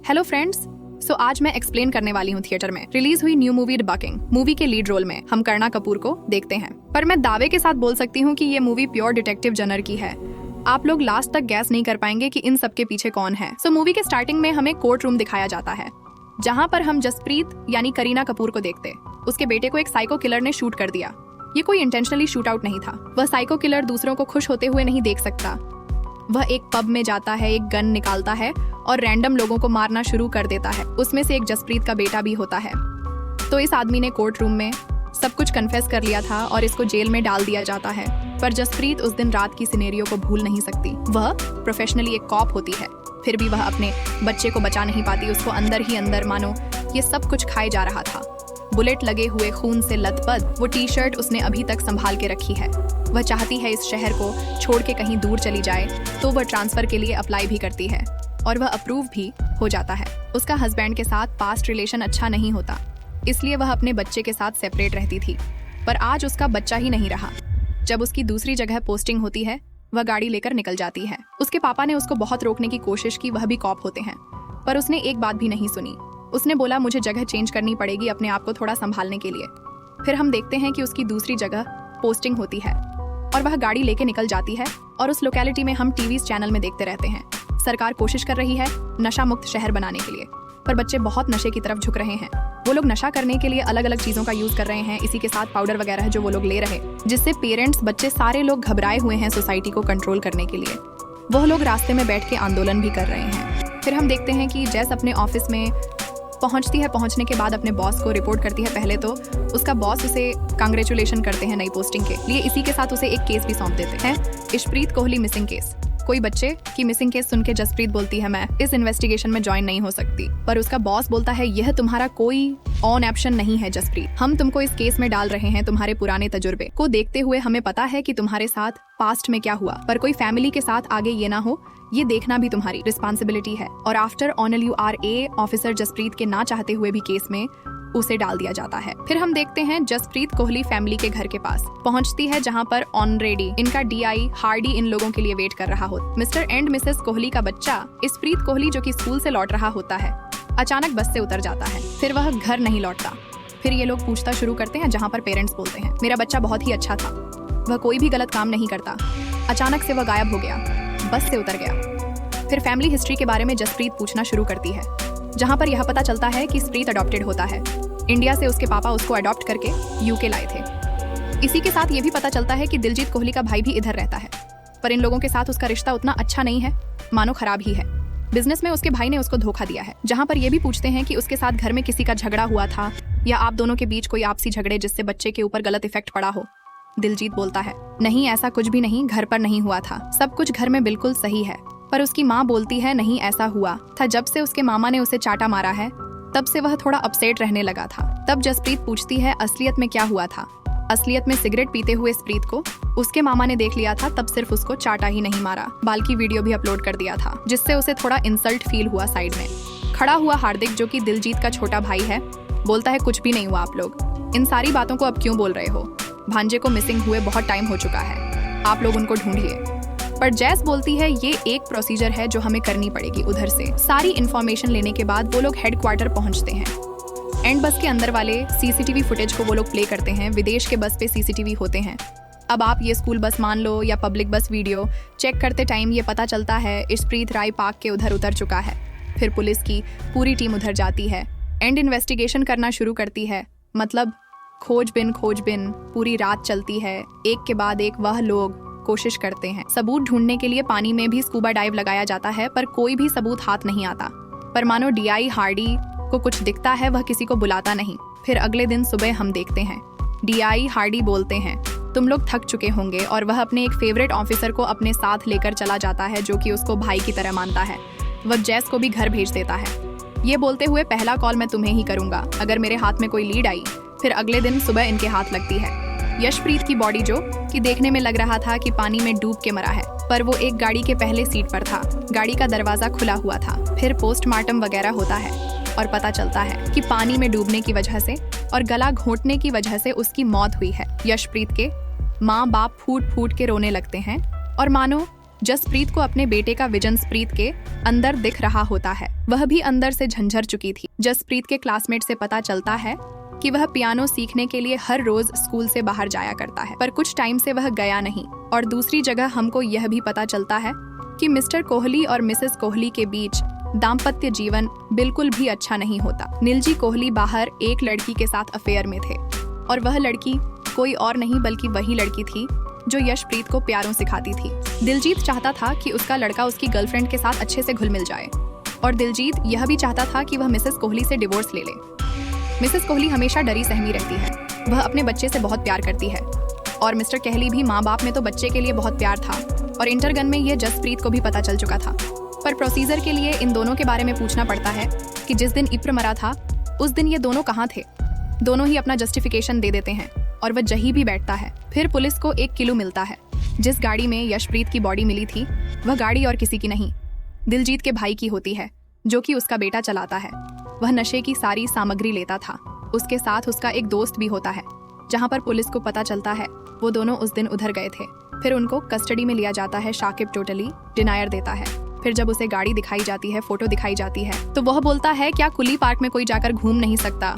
Hello friends, आज मैं explain करने वाली हूँ थिएटर में रिलीज हुई न्यू मूवी डिबंकिंग मूवी के लीड रोल में हम करीना कपूर को देखते हैं। पर मैं दावे के साथ बोल सकती हूँ कि ये मूवी प्योर डिटेक्टिव जनर की है। आप लोग लास्ट तक गैस नहीं कर पाएंगे कि इन सब के पीछे कौन है। मूवी के स्टार्टिंग में हमें कोर्ट रूम दिखाया जाता है, जहाँ पर हम जसप्रीत यानी करीना कपूर को देखते। उसके बेटे को एक साइको किलर ने शूट कर दिया। ये कोई इंटेंशनली शूट आउट नहीं था। वह साइको किलर दूसरों को खुश होते हुए नहीं देख सकता। वह एक पब में जाता है, एक गन निकालता है और रैंडम लोगों को मारना शुरू कर देता है। उसमें से एक जसप्रीत का बेटा भी होता है। तो इस आदमी ने कोर्ट रूम में सब कुछ कन्फेस कर लिया था और इसको जेल में डाल दिया जाता है। पर जसप्रीत उस दिन रात की सिनेरियो को भूल नहीं सकती। वह प्रोफेशनली एक कॉप होती है, फिर भी वह अपने बच्चे को बचा नहीं पाती। उसको अंदर ही अंदर मानो ये सब कुछ खाए जा रहा था। बुलेट लगे हुए खून से लथपथ वो टी शर्ट उसने अभी तक संभाल के रखी है। वह चाहती है इस शहर को छोड़ के कहीं दूर चली जाए, तो वह ट्रांसफर के लिए अप्लाई भी करती है और वह अप्रूव भी हो जाता है। उसका हस्बैंड के साथ पास्ट रिलेशन अच्छा नहीं होता, इसलिए वह अपने बच्चे के साथ सेपरेट रहती थी। पर आज उसका बच्चा ही नहीं रहा। जब उसकी दूसरी जगह पोस्टिंग होती है, वह गाड़ी लेकर निकल जाती है। उसके पापा ने उसको बहुत रोकने की कोशिश की, वह भी कॉप होते हैं, पर उसने एक बात भी नहीं सुनी। उसने बोला मुझे जगह चेंज करनी पड़ेगी अपने आप को थोड़ा संभालने के लिए। फिर हम देखते हैं कि उसकी दूसरी जगह पोस्टिंग होती है और वह गाड़ी लेके निकल जाती है। और उस लोकेलिटी में हम टीवी चैनल में देखते रहते हैं सरकार कोशिश कर रही है नशा मुक्त शहर बनाने के लिए, पर बच्चे बहुत नशे की तरफ झुक रहे हैं। वो लोग नशा करने के लिए अलग अलग चीजों का यूज कर रहे हैं, इसी के साथ पाउडर वगैरह जो वो लोग ले रहे, जिससे पेरेंट्स बच्चे सारे लोग घबराए हुए हैं सोसाइटी को कंट्रोल करने के लिए। वह लोग रास्ते में बैठ के आंदोलन भी कर रहे हैं। फिर हम देखते हैं कि जैस अपने ऑफिस में पहुंचती है। पहुंचने के बाद अपने बॉस को रिपोर्ट करती है। पहले तो उसका बॉस उसे कांग्रेचुलेशन करते हैं नई पोस्टिंग के लिए। इसी के साथ उसे एक केस भी सौंप देते हैं, इशप्रीत कोहली मिसिंग केस। कोई बच्चे की मिसिंग केस सुन के जसप्रीत बोलती है मैं इस इन्वेस्टिगेशन में ज्वाइन नहीं हो सकती। पर उसका बॉस बोलता है यह तुम्हारा कोई ऑन ऑप्शन नहीं है जसप्रीत, हम तुमको इस केस में डाल रहे हैं तुम्हारे पुराने तजुर्बे को देखते हुए। हमें पता है कि तुम्हारे साथ पास्ट में क्या हुआ, पर कोई फैमिली के साथ आगे ये ना हो, ये देखना भी तुम्हारी रिस्पॉन्सिबिलिटी है। और after all you are a officer Jaspreet के ना चाहते हुए भी केस में उसे डाल दिया जाता है। फिर हम देखते हैं जसप्रीत कोहली फैमिली के घर के पास पहुंचती है, जहां पर ऑनरेडी इनका डीआई हार्डी इन लोगों के लिए वेट कर रहा हो। मिस्टर एंड मिसेस कोहली का बच्चा इशप्रीत कोहली जो कि स्कूल से लौट रहा होता है, अचानक बस से उतर जाता है। फिर वह घर नहीं लौटता। फिर ये लोग पूछता शुरू करते हैं, जहाँ पर पेरेंट्स बोलते हैं मेरा बच्चा बहुत ही अच्छा था, वह कोई भी गलत काम नहीं करता, अचानक से वह गायब हो गया, बस से उतर गया। फिर फैमिली हिस्ट्री के बारे में जसप्रीत पूछना शुरू करती है, जहाँ पर यह पता चलता है कि जसप्रीत अडॉप्टेड होता है। इंडिया से उसके पापा उसको अडॉप्ट करके यूके लाए थे। इसी के साथ ये भी पता चलता है कि दिलजीत कोहली का भाई भी इधर रहता है, पर इन लोगों के साथ उसका रिश्ता उतना अच्छा नहीं है, मानो खराब ही है। बिजनेस में उसके भाई ने उसको धोखा दिया है। जहाँ पर ये भी पूछते हैं कि उसके साथ घर में किसी का झगड़ा हुआ था या आप दोनों के बीच कोई आपसी झगड़े जिससे बच्चे के ऊपर गलत इफेक्ट पड़ा हो। दिलजीत बोलता है नहीं, ऐसा कुछ भी नहीं, घर पर नहीं हुआ था, सब कुछ घर में बिल्कुल सही है। पर उसकी माँ बोलती है नहीं, ऐसा हुआ था जब से उसके मामा ने उसे चाटा मारा है, तब से वह थोड़ा अपसेट रहने लगा था। तब जसप्रीत पूछती है असलियत में क्या हुआ था। असलियत में सिगरेट पीते हुए जसप्रीत को उसके मामा ने देख लिया था, तब सिर्फ उसको चाटा ही नहीं मारा बल्कि वीडियो भी अपलोड कर दिया था, जिससे उसे थोड़ा इंसल्ट फील हुआ। साइड में खड़ा हुआ हार्दिक जो कि दिलजीत का छोटा भाई है, बोलता है कुछ भी नहीं हुआ, आप लोग इन सारी बातों को अब क्यों बोल रहे हो, भांजे को मिसिंग हुए बहुत टाइम हो चुका है, आप लोग उनको ढूंढिए। पर जैस बोलती है ये एक प्रोसीजर है जो हमें करनी पड़ेगी। उधर से सारी इन्फॉर्मेशन लेने के बाद वो लोग हेडक्वार्टर पहुंचते हैं। एंड बस के अंदर वाले सीसीटीवी फुटेज को वो लोग प्ले करते हैं। विदेश के बस पे सीसीटीवी होते हैं। अब आप ये स्कूल बस मान लो या पब्लिक बस वीडियो चेक करते टाइम ये पता चलता है इशप्रीत राय पार्क के उधर उतर चुका है। फिर पुलिस की पूरी टीम उधर जाती है, एंड इन्वेस्टिगेशन करना शुरू करती है। मतलब खोजबिन पूरी रात चलती है। एक के बाद एक वह लोग कोशिश करते हैं। सबूत ढूंढने के लिए पानी में भी स्कूबा डाइव लगाया जाता है, पर कोई भी सबूत हाथ नहीं आता। पर मानो डीआई हार्डी को कुछ दिखता है, वह किसी को बुलाता नहीं। फिर अगले दिन सुबह हम देखते हैं डीआई हार्डी बोलते हैं तुम लोग थक चुके होंगे, और वह अपने एक फेवरेट ऑफिसर को अपने साथ लेकर चला जाता है, जो कि उसको भाई की तरह मानता है। वह जैस को भी घर भेज देता है, ये बोलते हुए पहला कॉल मैं तुम्हें ही करूंगा अगर मेरे हाथ में कोई लीड आई। फिर अगले दिन सुबह इनके हाथ लगती है यशप्रीत की बॉडी, जो कि देखने में लग रहा था कि पानी में डूब के मरा है, पर वो एक गाड़ी के पहले सीट पर था। गाड़ी का दरवाजा खुला हुआ था। फिर पोस्टमार्टम वगैरह होता है और पता चलता है कि पानी में डूबने की वजह से और गला घोंटने की वजह से उसकी मौत हुई है। यशप्रीत के माँ बाप फूट फूट के रोने लगते हैं और मानो जसप्रीत को अपने बेटे का विजन स्प्रीत के अंदर दिख रहा होता है। वह भी अंदर से झंझर चुकी थी। जसप्रीत के क्लासमेट से पता चलता है कि वह पियानो सीखने के लिए हर रोज स्कूल से बाहर जाया करता है, पर कुछ टाइम से वह गया नहीं। और दूसरी जगह हमको यह भी पता चलता है कि मिस्टर कोहली और मिसेस कोहली के बीच दाम्पत्य जीवन बिल्कुल भी अच्छा नहीं होता। नीलजी कोहली बाहर एक लड़की के साथ अफेयर में थे और वह लड़की कोई और नहीं बल्कि वही लड़की थी जो यशप्रीत को प्यारों सिखाती थी। दिलजीत चाहता था कि उसका लड़का उसकी गर्लफ्रेंड के साथ अच्छे से घुल मिल जाए और दिलजीत यह भी चाहता था कि वह मिसेस कोहली से डिवोर्स ले ले। मिसेस कोहली हमेशा डरी सहमी रहती है। वह अपने बच्चे से बहुत प्यार करती है और मिस्टर कोहली भी माँ बाप में तो बच्चे के लिए बहुत प्यार था और इंटरगन में यह जसप्रीत को भी पता चल चुका था। पर प्रोसीजर के लिए इन दोनों के बारे में पूछना पड़ता है कि जिस दिन इप्र मरा था उस दिन ये दोनों कहाँ थे। दोनों ही अपना जस्टिफिकेशन दे देते हैं और वह जही भी बैठता है। फिर पुलिस को एक क्लू मिलता है। जिस गाड़ी में यशप्रीत की बॉडी मिली थी वह गाड़ी और किसी की नहीं, दिलजीत के भाई की होती है जो कि उसका बेटा चलाता है। वह नशे की सारी सामग्री लेता था। उसके साथ उसका एक दोस्त भी होता है। जहां पर पुलिस को पता चलता है वो दोनों उस दिन उधर गए थे। फिर उनको कस्टडी में लिया जाता है। शाकिब टोटली डिनायर देता है। फिर जब उसे गाड़ी दिखाई जाती है, फोटो दिखाई जाती है, तो वह बोलता है क्या कुली पार्क में कोई जाकर घूम नहीं सकता।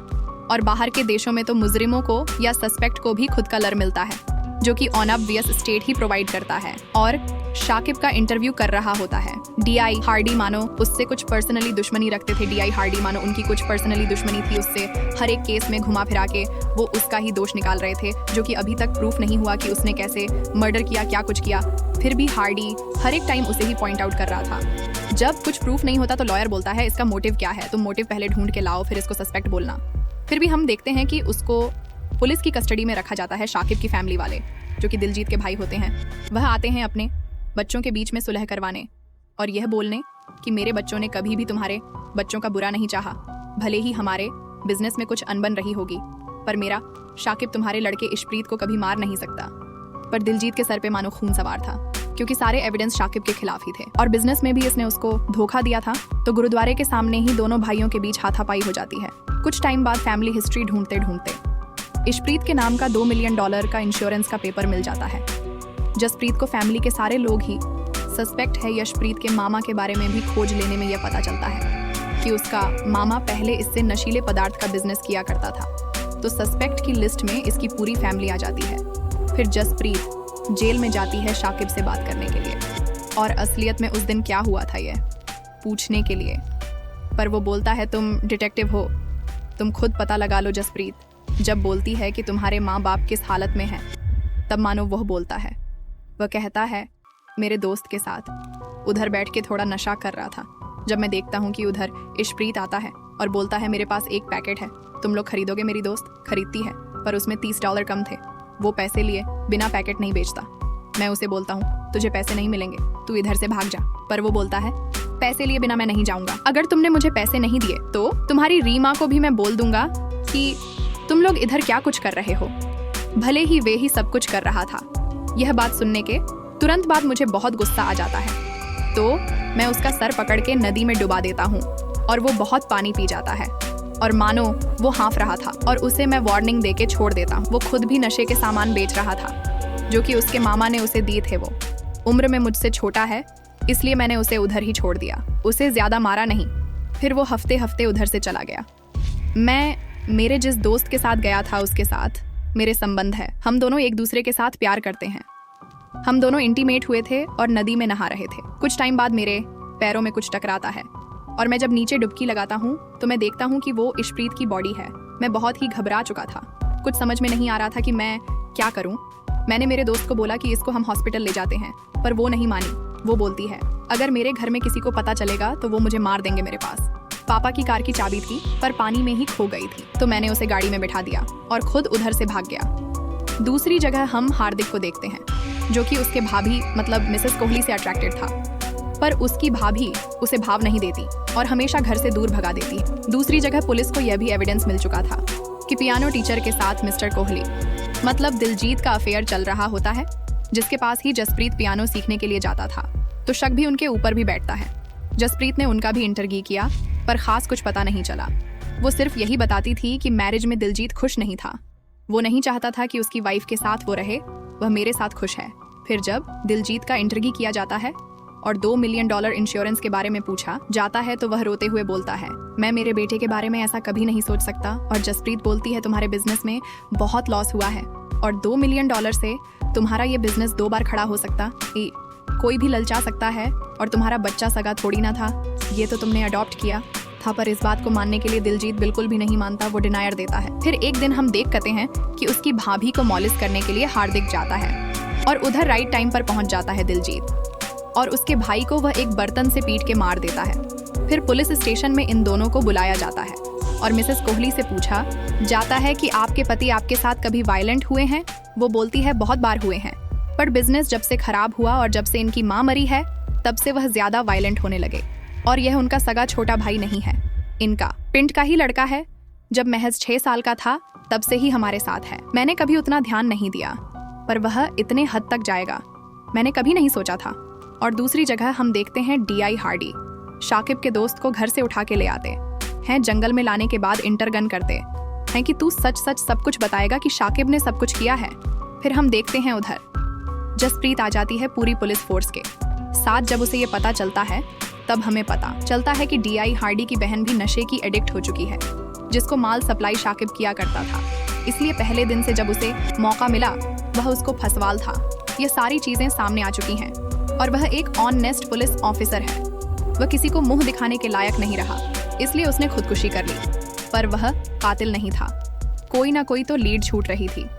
और बाहर के देशों में तो मुजरिमों को या सस्पेक्ट को भी खुद का लर मिलता है जो कि ऑनऑब्वियस स्टेट ही प्रोवाइड करता है। और शाकिब का इंटरव्यू कर रहा होता है। डीआई हार्डी मानो उससे कुछ पर्सनली दुश्मनी रखते थे। डीआई हार्डी मानो उनकी कुछ पर्सनली दुश्मनी थी उससे। हर एक केस में घुमा फिरा के वो उसका ही दोष निकाल रहे थे जो कि अभी तक प्रूफ नहीं हुआ कि उसने कैसे मर्डर किया, क्या कुछ किया। फिर भी हार्डी हर एक टाइम उसे ही पॉइंट आउट कर रहा था। जब कुछ प्रूफ नहीं होता तो लॉयर बोलता है इसका मोटिव क्या है, तुम मोटिव पहले ढूंढ के लाओ फिर इसको सस्पेक्ट बोलना। फिर भी हम देखते हैं कि उसको पुलिस की कस्टडी में रखा जाता है। शाकिब की फैमिली वाले जो कि दिलजीत के भाई होते हैं वह आते हैं अपने बच्चों के बीच में सुलह करवाने और यह बोलने कि मेरे बच्चों ने कभी भी तुम्हारे बच्चों का बुरा नहीं चाहा। भले ही हमारे बिजनेस में कुछ अनबन रही होगी पर मेरा शाकिब तुम्हारे लड़के इशप्रीत को कभी मार नहीं सकता। पर दिलजीत के सर पे मानो खून सवार था क्योंकि सारे एविडेंस शाकिब के खिलाफ ही थे और बिजनेस में भी इसने उसको धोखा दिया था। तो गुरुद्वारे के सामने ही दोनों भाइयों के बीच हाथापाई हो जाती है। कुछ टाइम बाद फैमिली हिस्ट्री ढूंढते ढूंढते इशप्रीत के नाम का $2 मिलियन का इंश्योरेंस का पेपर मिल जाता है। जसप्रीत को फैमिली के सारे लोग ही सस्पेक्ट है। यशप्रीत के मामा के बारे में भी खोज लेने में यह पता चलता है कि उसका मामा पहले इससे नशीले पदार्थ का बिजनेस किया करता था। तो सस्पेक्ट की लिस्ट में इसकी पूरी फैमिली आ जाती है। फिर जसप्रीत जेल में जाती है शाकिब से बात करने के लिए और असलियत में उस दिन क्या हुआ था यह पूछने के लिए। पर वो बोलता है तुम डिटेक्टिव हो, तुम खुद पता लगा लो। जसप्रीत जब बोलती है कि तुम्हारे माँ बाप किस हालत में हैं, तब मानो वह बोलता है, वह कहता है मेरे दोस्त के साथ उधर बैठ के थोड़ा नशा कर रहा था। जब मैं देखता हूँ कि उधर इशप्रीत आता है और बोलता है मेरे पास एक पैकेट है, तुम लोग खरीदोगे? मेरी दोस्त खरीदती है पर उसमें $30 कम थे। वो पैसे लिए बिना पैकेट नहीं बेचता। मैं उसे बोलता हूँ तुझे पैसे नहीं मिलेंगे, तू इधर से भाग जा। पर वो बोलता है पैसे लिए बिना मैं नहीं जाऊंगा। अगर तुमने मुझे पैसे नहीं दिए तो तुम्हारी रीमा को भी मैं बोल दूंगा कि तुम लोग इधर क्या कुछ कर रहे हो। भले ही वे ही सब कुछ कर रहा था। यह बात सुनने के तुरंत बाद मुझे बहुत गुस्सा आ जाता है तो मैं उसका सर पकड़ के नदी में डुबा देता हूँ और वो बहुत पानी पी जाता है और मानो वो हाँफ रहा था और उसे मैं वार्निंग देके छोड़ देता हूँ। वो खुद भी नशे के सामान बेच रहा था जो कि उसके मामा ने उसे दिए थे। वो उम्र में मुझसे छोटा है इसलिए मैंने उसे उधर ही छोड़ दिया, उसे ज्यादा मारा नहीं। फिर वो हफ्ते हफ्ते उधर से चला गया। मैं मेरे जिस दोस्त के साथ गया था उसके साथ मेरे संबंध है। हम दोनों एक दूसरे के साथ प्यार करते हैं। हम दोनों इंटीमेट हुए थे और नदी में नहा रहे थे। कुछ टाइम बाद मेरे पैरों में कुछ टकराता है और मैं जब नीचे डुबकी लगाता हूँ तो मैं देखता हूँ कि वो इशप्रीत की बॉडी है। मैं बहुत ही घबरा चुका था, कुछ समझ में नहीं आ रहा था कि मैं क्या करूँ। मैंने मेरे दोस्त को बोला कि इसको हम हॉस्पिटल ले जाते हैं पर वो नहीं मानी। वो बोलती है अगर मेरे घर में किसी को पता चलेगा तो वो मुझे मार देंगे। मेरे पास पापा की कार की चाबी थी पर पानी में ही खो गई थी तो मैंने उसे गाड़ी में बिठा दिया और खुद उधर से भाग गया। दूसरी जगह हम हार्दिक को देखते हैं जो कि उसके भाभी मतलब मिसेस कोहली से अट्रैक्टेड था पर उसकी भाभी उसे भाव नहीं देती और हमेशा घर से दूर भगा देती। दूसरी जगह पुलिस को यह भी एविडेंस मिल चुका था कि पियानो टीचर के साथ मिस्टर कोहली मतलब दिलजीत का अफेयर चल रहा होता है जिसके पास ही जसप्रीत पियानो सीखने के लिए जाता था। तो शक भी उनके ऊपर भी बैठता है। जसप्रीत ने उनका भी इंटरव्यू किया पर खास कुछ पता नहीं चला। वो सिर्फ यही बताती थी कि मैरिज में दिलजीत खुश नहीं था। वो नहीं चाहता था कि उसकी वाइफ के साथ वो रहे, वह मेरे साथ खुश है। फिर जब दिलजीत का इंटरव्यू किया जाता है और $2 मिलियन इंश्योरेंस के बारे में पूछा जाता है तो वह रोते हुए बोलता है, मैं मेरे बेटे के बारे में ऐसा कभी नहीं सोच सकता। और जसप्रीत बोलती है, तुम्हारे बिजनेस में बहुत लॉस हुआ है और $2 मिलियन से तुम्हारा ये बिजनेस 2 बार खड़ा हो सकता, कोई भी ललचा सकता है और तुम्हारा बच्चा सगा थोड़ी ना था, ये तो तुमने अडॉप्ट किया था। पर इस बात को मानने के लिए दिलजीत बिल्कुल भी नहीं मानता, वो डिनायर देता है। फिर एक दिन हम देख सकते हैं कि उसकी भाभी को मॉलिश करने के लिए हार्दिक जाता है और उधर राइट टाइम पर पहुंच जाता है दिलजीत और उसके भाई को वह एक बर्तन से पीट के मार देता है। फिर पुलिस स्टेशन में इन दोनों को बुलाया जाता है और मिसेस कोहली से पूछा जाता है कि आपके पति आपके साथ कभी वायलेंट हुए हैं। वो बोलती है, बहुत बार हुए हैं, पर बिजनेस जब से खराब हुआ और जब से इनकी माँ मरी है तब से वह ज्यादा वायलेंट होने लगे। और यह उनका सगा छोटा भाई नहीं है, इनका पिंट का ही लड़का है। जब महज 6 साल का था तब से ही हमारे साथ है। मैंने कभी उतना ध्यान नहीं दिया, पर वह इतने हद तक जाएगा मैंने कभी नहीं सोचा था। और दूसरी जगह हम देखते हैं DI हार्डी शाकिब के दोस्त को घर से उठा के ले आते हैं। जंगल में लाने के बाद इंटरगन करते हैं कि तू सच सच सब कुछ बताएगा कि शाकिब ने सब कुछ किया है। फिर हम देखते हैं उधर जसप्रीत आ जाती है पूरी पुलिस फोर्स के साथ। जब उसे ये पता चलता है तब हमें पता चलता है कि DI हार्डी की बहन भी नशे की एडिक्ट हो चुकी है, जिसको माल सप्लाई शाकिब किया करता था। इसलिए पहले दिन से जब उसे मौका मिला वह उसको फंसवाल था। ये सारी चीजें सामने आ चुकी हैं और वह एक ऑनेस्ट पुलिस ऑफिसर है। वह किसी को मुंह दिखाने के लायक नहीं रहा, इसलिए उसने खुदकुशी कर ली। पर वह कातिल नहीं था, कोई ना कोई तो लीड छूट रही थी।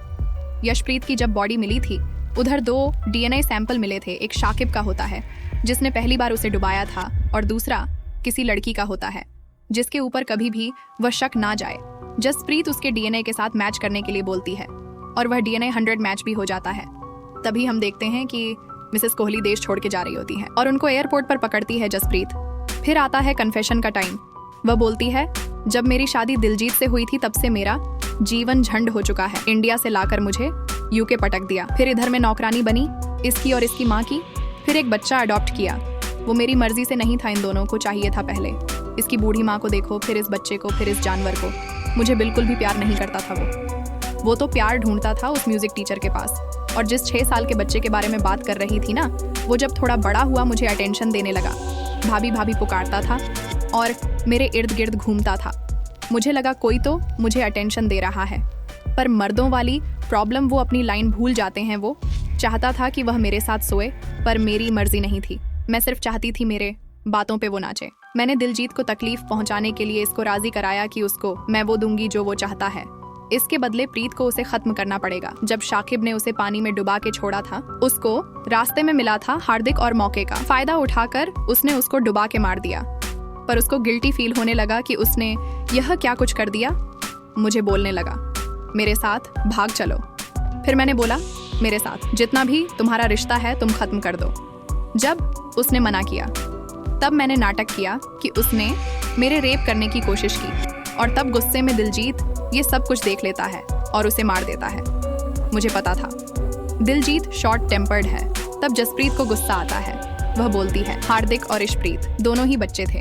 यशप्रीत की जब बॉडी मिली थी उधर 2 DNA सैंपल मिले थे। एक शाकिब का होता है जिसने पहली बार उसे डुबाया था और दूसरा किसी लड़की का होता है जिसके ऊपर कभी भी वह शक ना जाए। जसप्रीत उसके DNA के साथ मैच करने के लिए बोलती है और वह DNA 100 मैच भी हो जाता है। तभी हम देखते हैं कि मिसेस कोहली देश छोड़ के जा रही होती है और उनको एयरपोर्ट पर पकड़ती है जसप्रीत। फिर आता है कन्फेशन का टाइम। वह बोलती है, जब मेरी शादी दिलजीत से हुई थी तब से मेरा जीवन झंड हो चुका है। इंडिया से लाकर मुझे UK पटक दिया, फिर इधर में नौकरानी बनी इसकी और इसकी माँ की, फिर एक बच्चा अडॉप्ट किया। वो मेरी मर्जी से नहीं था, इन दोनों को चाहिए था पहले। इसकी बूढ़ी माँ को देखो, फिर इस बच्चे को, फिर इस जानवर को। मुझे बिल्कुल भी प्यार नहीं करता था। वो तो प्यार ढूंढता था उस म्यूजिक टीचर के पास। और जिस 6 साल के बच्चे के बारे में बात कर रही थी ना, वो जब थोड़ा बड़ा हुआ मुझे अटेंशन देने लगा, भाभी भाभी पुकारता था और मेरे इर्द गिर्द घूमता था। मुझे लगा कोई तो मुझे अटेंशन दे रहा है। पर मर्दों वाली प्रॉब्लम, वो अपनी लाइन भूल जाते हैं। वो चाहता था कि वह मेरे साथ सोए, पर मेरी मर्जी नहीं थी। मैं सिर्फ चाहती थी मेरे बातों पे वो नाचे। मैंने दिलजीत को तकलीफ पहुंचाने के लिए इसको राजी कराया कि उसको मैं वो दूंगी जो वो चाहता है। इसके बदले प्रीत को उसे खत्म करना पड़ेगा। जब शाकिब ने उसे पानी में डुबा के छोड़ा था, उसको रास्ते में मिला था हार्दिक और मौके का फायदा उठाकर उसने उसको डुबा के मार दिया। पर उसको गिल्टी फील होने लगा कि उसने यह क्या कुछ कर दिया। मुझे बोलने लगा, मेरे साथ भाग चलो। फिर मैंने बोला, मेरे साथ जितना भी तुम्हारा रिश्ता है तुम खत्म कर दो। जब उसने मना किया तब मैंने नाटक किया कि उसने मेरे रेप करने की कोशिश की और तब गुस्से में दिलजीत ये सब कुछ देख लेता है और उसे मार देता है। मुझे पता था दिलजीत शॉर्ट टेम्पर्ड है। तब जसप्रीत को गुस्सा आता है। वह बोलती है, हार्दिक और इशप्रीत दोनों ही बच्चे थे,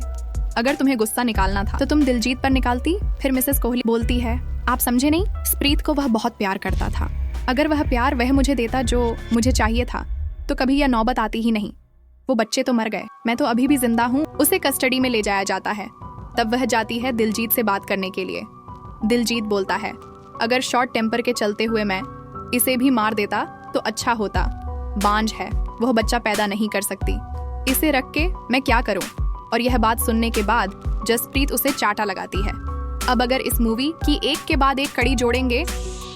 अगर तुम्हें गुस्सा निकालना था तो तुम दिलजीत पर निकालती। फिर मिसेस कोहली बोलती है, आप समझे नहीं, स्प्रीत को वह बहुत प्यार करता था। अगर वह प्यार वह मुझे देता जो मुझे चाहिए था तो कभी यह नौबत आती ही नहीं। वो बच्चे तो मर गए, मैं तो अभी भी जिंदा हूँ। उसे कस्टडी में ले जाया जाता है। तब वह जाती है दिलजीत से बात करने के लिए। दिलजीत बोलता है, अगर शॉर्ट टेम्पर के चलते हुए मैं इसे भी मार देता तो अच्छा होता। बांझ है, वह बच्चा पैदा नहीं कर सकती, इसे रख के मैं क्या करूं। और यह बात सुनने के बाद जसप्रीत उसे चाटा लगाती है। अब अगर इस मूवी की एक के बाद एक कड़ी जोड़ेंगे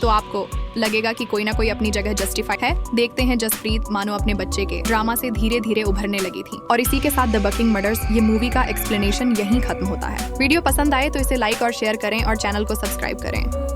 तो आपको लगेगा कि कोई ना कोई अपनी जगह जस्टिफाइड है। देखते हैं जसप्रीत मानो अपने बच्चे के ड्रामा से धीरे धीरे उभरने लगी थी। और इसी के साथ द बकिंग मर्डर्स ये मूवी का एक्सप्लेनेशन यहीं खत्म होता है। वीडियो पसंद आए तो इसे लाइक और शेयर करें और चैनल को सब्सक्राइब करें।